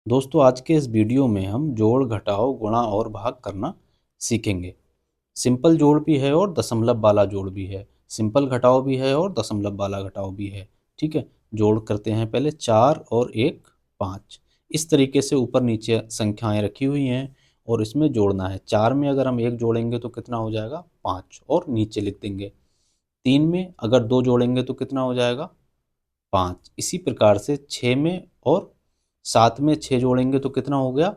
दोस्तों आज के इस वीडियो में हम जोड़ घटाव गुणा और भाग करना सीखेंगे। सिंपल जोड़ भी है और दशमलव वाला जोड़ भी है, सिंपल घटाव भी है और दशमलव वाला घटाव भी है। ठीक है, जोड़ करते हैं। पहले 4 और 1 5 इस तरीके से ऊपर नीचे संख्याएं रखी हुई हैं और इसमें जोड़ना है। 4 में अगर हम 1 जोड़ेंगे तो कितना हो जाएगा 5 और नीचे लिख देंगे। 3 में अगर 2 जोड़ेंगे तो कितना हो जाएगा 5। इसी प्रकार से 6 में और 7 में 6 जोड़ेंगे तो कितना हो गया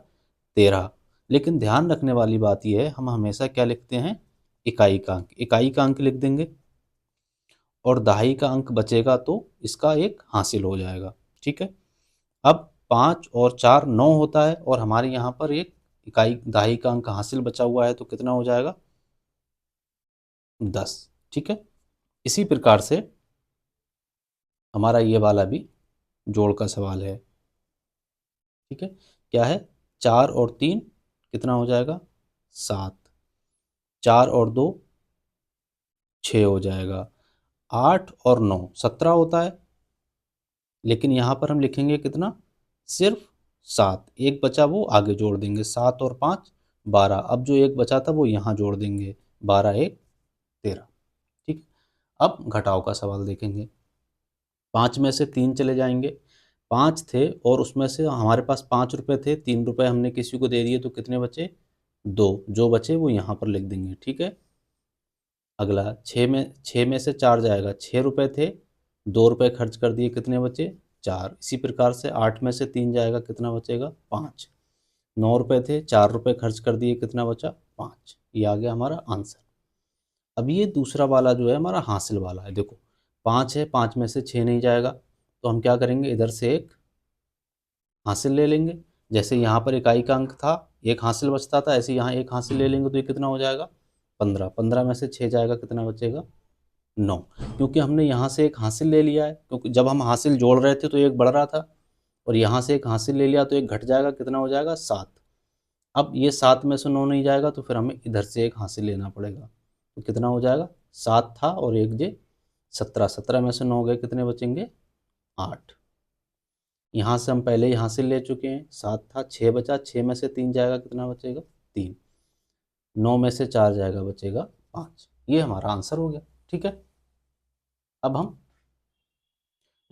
13। लेकिन ध्यान रखने वाली बात यह है, हम हमेशा क्या लिखते हैं इकाई का अंक लिख देंगे और दहाई का अंक बचेगा तो इसका एक हासिल हो जाएगा। ठीक है, अब 5 और 4 9 होता है और हमारे यहाँ पर एक इकाई दहाई का अंक हासिल बचा हुआ है तो कितना हो जाएगा 10। ठीक है, इसी प्रकार से हमारा ये वाला भी जोड़ का सवाल है। ठीक है, क्या है 4 और 3 कितना हो जाएगा 7, 4 और 2 6 हो जाएगा, 8 और 9 17 होता है। लेकिन यहाँ पर हम लिखेंगे कितना सिर्फ 7, एक बचा वो आगे जोड़ देंगे, 7 और 5 12। अब जो एक बचा था वो यहाँ जोड़ देंगे, 12 1 13। ठीक, अब घटाव का सवाल देखेंगे। 5 में से 3 चले जाएंगे, 5 थे और उसमें से हमारे पास 5 रुपये थे, 3 रुपये हमने किसी को दे दिए तो कितने बचे 2। जो बचे वो यहाँ पर लिख देंगे। ठीक है, अगला 6 में से 4 जाएगा, 6 रुपये थे, 2 रुपये खर्च कर दिए, कितने बचे 4। इसी प्रकार से 8 में से 3 जाएगा, कितना बचेगा 5। 9 रुपये थे, 4 रुपये खर्च कर दिए, कितना बचा 5। ये आ गया हमारा आंसर। अब ये दूसरा वाला जो है हमारा हासिल वाला है। देखो 5 है, 5 में से 6 नहीं जाएगा तो हम क्या करेंगे इधर से एक हासिल ले लेंगे। जैसे यहाँ पर इकाई का अंक था, एक हासिल बचता था, ऐसे यहाँ एक हासिल ले लेंगे तो ये कितना हो जाएगा 15। 15 में से 6 जाएगा, कितना बचेगा 9। क्योंकि हमने यहाँ से एक हासिल ले लिया है, क्योंकि जब हम हासिल जोड़ रहे थे तो एक बढ़ रहा था और यहाँ से एक हासिल ले लिया तो एक घट जाएगा, कितना हो जाएगा 7। अब ये 7 में से 9 नहीं जाएगा तो फिर हमें इधर से एक हासिल लेना पड़ेगा। तो कितना हो जाएगा 7 था और एक जे 17, 17 में से 9 गए, कितने बचेंगे 8। यहाँ से हम पहले ही हासिल ले चुके हैं, 7 था 6 बचा, 6 में से 3 जाएगा, कितना बचेगा 3। 9 में से 4 जाएगा, बचेगा 5। ये हमारा आंसर हो गया। ठीक है, अब हम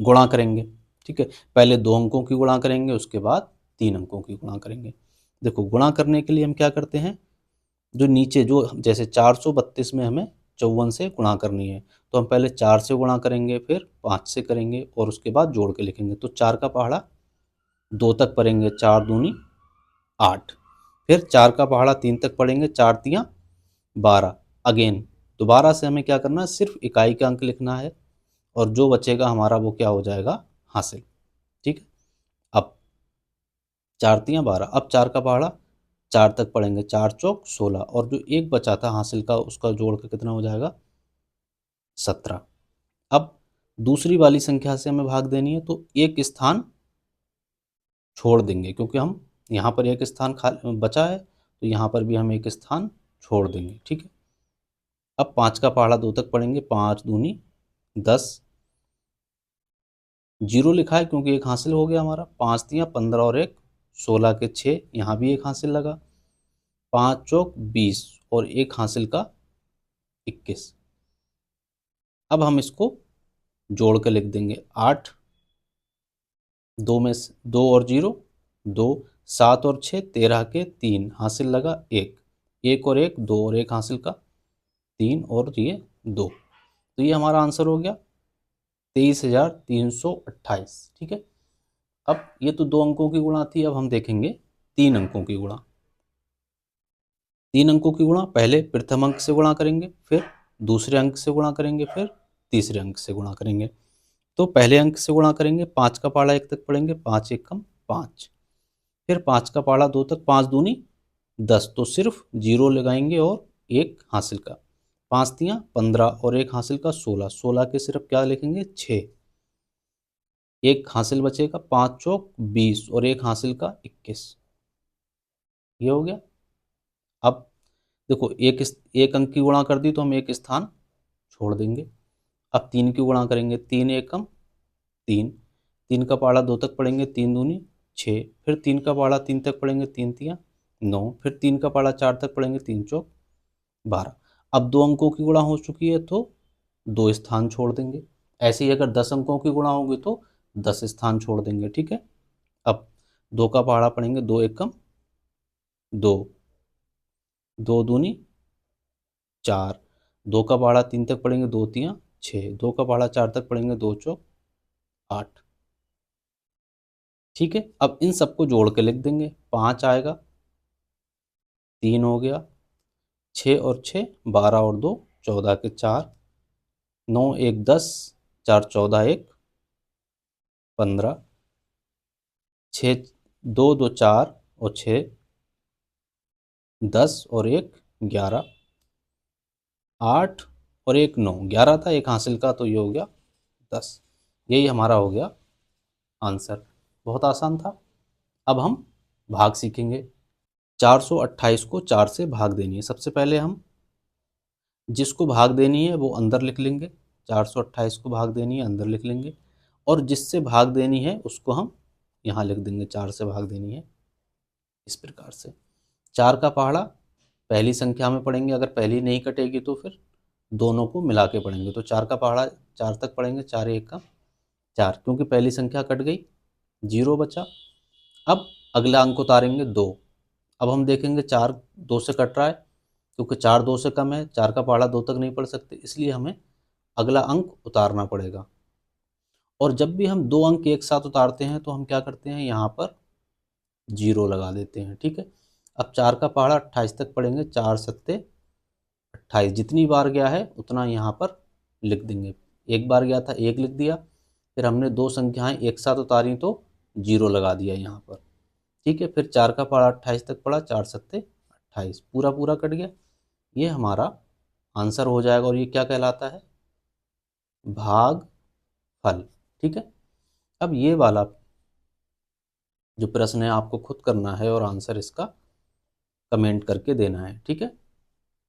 गुणा करेंगे। ठीक है, पहले 2 अंकों की गुणा करेंगे, उसके बाद 3 अंकों की गुणा करेंगे। देखो गुणा करने के लिए हम क्या करते हैं, जो नीचे जो जैसे 432 में हमें 54 से गुणा करनी है तो हम पहले 4 से गुणा करेंगे, फिर 5 से करेंगे और उसके बाद जोड़ के लिखेंगे। तो 4 का पहाड़ा 2 तक पढ़ेंगे, 4 दूनी 8। फिर 4 का पहाड़ा 3 तक पढ़ेंगे, 4 तियाँ 12। अगेन दोबारा से हमें क्या करना है, सिर्फ इकाई का अंक लिखना है और जो बचेगा हमारा वो क्या हो जाएगा हासिल। ठीक है, अब 4 तियाँ 12, अब 4 का पहाड़ा 4 तक पढ़ेंगे, 4 चौक 16 और जो एक बचा था हासिल का उसका जोड़ के कितना हो जाएगा 17। अब दूसरी वाली संख्या से हमें भाग देनी है तो एक स्थान छोड़ देंगे, क्योंकि हम यहाँ पर एक स्थान खा बचा है तो यहाँ पर भी हम एक स्थान छोड़ देंगे। ठीक है, अब 5 का पहाड़ा 2 तक पढ़ेंगे, 5 दूनी 10। जीरो लिखा है क्योंकि एक हासिल हो गया हमारा। 5 तियाँ 15 और एक 16 के 6, यहाँ भी एक हासिल लगा। 5 चौक 20 और एक हासिल का 21। अब हम इसको जोड़ के लिख देंगे, 8 2 में से 2 और 0 2, 7 और 6 13 के 3 हासिल लगा 1, 1 और 1 2 और एक हासिल का 3 और ये 2। तो ये हमारा आंसर हो गया 23,328। ठीक है, अब ये तो 2 अंकों की गुणा थी, अब हम देखेंगे 3 अंकों की गुणा। 3 अंकों की गुणा पहले प्रथम अंक से गुणा करेंगे, फिर दूसरे अंक से गुणा करेंगे, फिर तीसरे अंक से गुणा करेंगे। तो पहले अंक से गुणा करेंगे, 5 का पहाड़ा 1 तक पढ़ेंगे, 5 एकम 5। फिर 5 का पहाड़ा 2 तक, 5 दूनी 10, तो सिर्फ जीरो लगाएंगे और एक हासिल का। 5 तियाँ 15 और एक हासिल का 16, 16 के सिर्फ क्या लिखेंगे 6, एक हासिल बचेगा। 5 चौक 20 और एक हासिल का 21। ये हो गया। अब देखो एक अंक की गुणा कर दी तो हम एक स्थान छोड़ देंगे। अब 3 की गुणा करेंगे, 3 एकम 3, 3 का पहाड़ा 2 तक पढ़ेंगे, 3 दूनी 6, फिर 3 का पहाड़ा 3 तक पढ़ेंगे 3 तियाँ 9, फिर 3 का पहाड़ा 4 तक पढ़ेंगे 3 चौक 12। अब 2 अंकों की गुणा हो चुकी है तो 2 स्थान छोड़ देंगे। ऐसे ही अगर 10 अंकों की गुणा होगी तो 10 स्थान छोड़ देंगे। ठीक है, अब 2 का पहाड़ा पढ़ेंगे 2 एकम 2, 2 दूनी 4, 2 का पहाड़ा 3 तक पढ़ेंगे 2 तियाँ 6, 2 का पहाड़ा 4 तक पढ़ेंगे 2 चौक 8। ठीक है, अब इन सबको जोड़ के लिख देंगे। 5 आएगा, 3 हो गया, 6 और 6 12 और 2 14 के 4, 9 1 10, 4 14 1 15, 6 2 2 4 और 6 10 और 1 11, 8 और 1 9, 11 था एक हासिल का तो ये हो गया 10। यही हमारा हो गया आंसर। बहुत आसान था। अब हम भाग सीखेंगे। 428 को 4 से भाग देनी है। सबसे पहले हम जिसको भाग देनी है वो अंदर लिख लेंगे। 428 को भाग देनी है, अंदर लिख लेंगे। और जिससे भाग देनी है उसको हम यहाँ लिख देंगे। 4 से भाग देनी है इस प्रकार से। 4 का पहाड़ा पहली संख्या में पढ़ेंगे, अगर पहली नहीं कटेगी तो फिर दोनों को मिला के पढ़ेंगे। तो 4 का पहाड़ा 4 तक पढ़ेंगे, 4 1 का 4, क्योंकि पहली संख्या कट गई, 0 बचा। अब अगला अंक उतारेंगे 2। अब हम देखेंगे 4 2 से कट रहा है, क्योंकि 4 2 से कम है, 4 का पहाड़ा 2 तक नहीं पढ़ सकते, इसलिए हमें अगला अंक उतारना पड़ेगा। और जब भी हम 2 अंक एक साथ उतारते हैं तो हम क्या करते हैं, यहाँ पर 0 लगा देते हैं। ठीक है, अब 4 का पहाड़ा 28 तक पढ़ेंगे, 4 सत्ते 28, जितनी बार गया है उतना यहाँ पर लिख देंगे। एक बार गया था 1 लिख दिया, फिर हमने 2 संख्याएं एक साथ उतारी तो 0 लगा दिया यहाँ पर। ठीक है, फिर 4 का पहाड़ा 28 तक पढ़ा, 4 सत्ते 28, पूरा पूरा कट गया। ये हमारा आंसर हो जाएगा। और ये क्या कहलाता है, भाग फल। ठीक है, अब ये वाला जो प्रश्न है आपको खुद करना है और आंसर इसका कमेंट करके देना है। ठीक है।